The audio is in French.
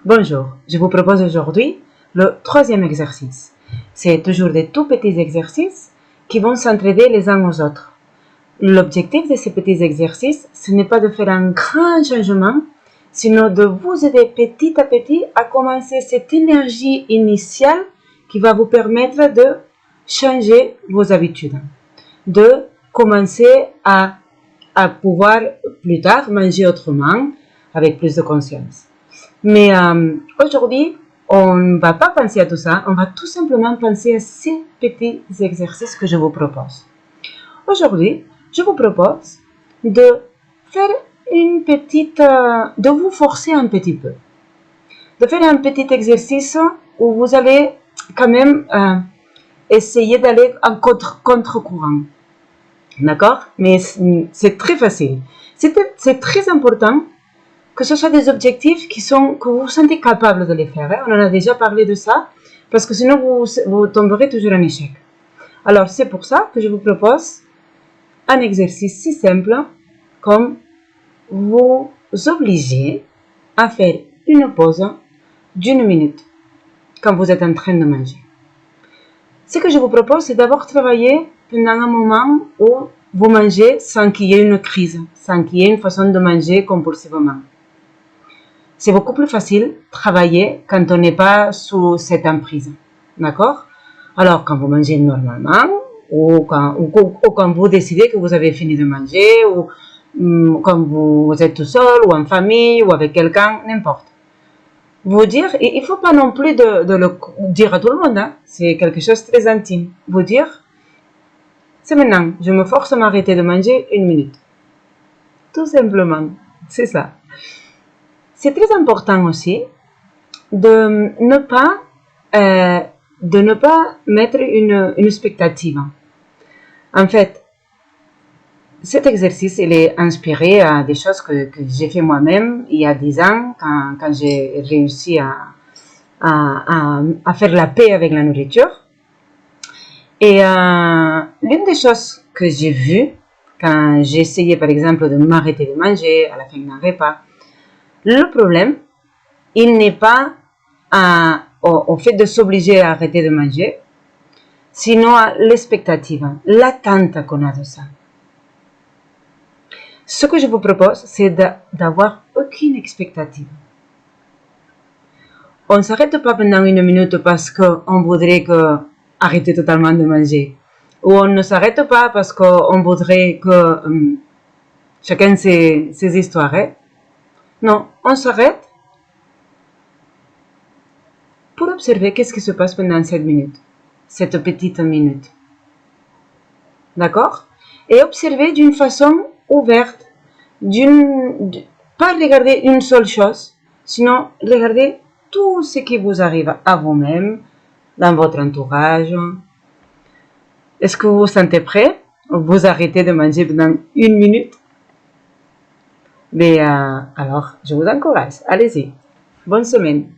Bonjour, je vous propose aujourd'hui le troisième exercice. C'est toujours des tout petits exercices qui vont s'entraider les uns aux autres. L'objectif de ces petits exercices, ce n'est pas de faire un grand changement, sinon de vous aider petit à petit à commencer cette énergie initiale qui va vous permettre de changer vos habitudes, de commencer à pouvoir plus tard manger autrement avec plus de conscience. Mais aujourd'hui, on ne va pas penser à tout ça, on va tout simplement penser à ces petits exercices que je vous propose. Aujourd'hui, je vous propose de faire une petite, de vous forcer un petit peu, de faire un petit exercice où vous allez quand même essayer d'aller en contre-courant. D'accord? Mais c'est très facile. C'est très important que ce soit des objectifs que vous vous sentez capable de les faire. Hein? On en a déjà parlé de ça, parce que sinon vous tomberez toujours en échec. Alors c'est pour ça que je vous propose un exercice si simple comme vous obliger à faire une pause d'1 minute quand vous êtes en train de manger. Ce que je vous propose, c'est d'abord travailler pendant un moment où vous mangez sans qu'il y ait une crise, sans qu'il y ait une façon de manger compulsivement. C'est beaucoup plus facile de travailler quand on n'est pas sous cette emprise. D'accord? Alors, quand vous mangez normalement, ou quand vous décidez que vous avez fini de manger, ou quand vous êtes tout seul, ou en famille, ou avec quelqu'un, n'importe. Vous dire, et il ne faut pas non plus de le dire à tout le monde, hein, c'est quelque chose de très intime. Vous dire, c'est maintenant, je me force à m'arrêter de manger 1 minute. Tout simplement, c'est ça. C'est très important aussi de ne pas mettre une expectative. En fait, cet exercice, il est inspiré à des choses que j'ai fait moi-même il y a 10 ans, quand j'ai réussi à faire la paix avec la nourriture. Et l'une des choses que j'ai vues quand j'ai essayé, par exemple, de m'arrêter de manger à la fin d'un repas, le problème, il n'est pas au fait de s'obliger à arrêter de manger, sinon à l'expectative, l'attente qu'on a de ça. Ce que je vous propose, c'est d'avoir aucune expectative. On ne s'arrête pas pendant 1 minute parce qu'on voudrait arrêter totalement de manger. Ou on ne s'arrête pas parce qu'on voudrait que chacun ses histoires. Hein? Non, on s'arrête pour observer qu'est-ce qui se passe pendant cette minute, cette petite minute. D'accord? Et observer d'une façon ouverte, pas regarder une seule chose, sinon regarder tout ce qui vous arrive à vous-même, dans votre entourage. Est-ce que vous vous sentez prêt? Vous arrêtez de manger pendant 1 minute? Mais alors, je vous encourage. Allez-y. Bonne semaine.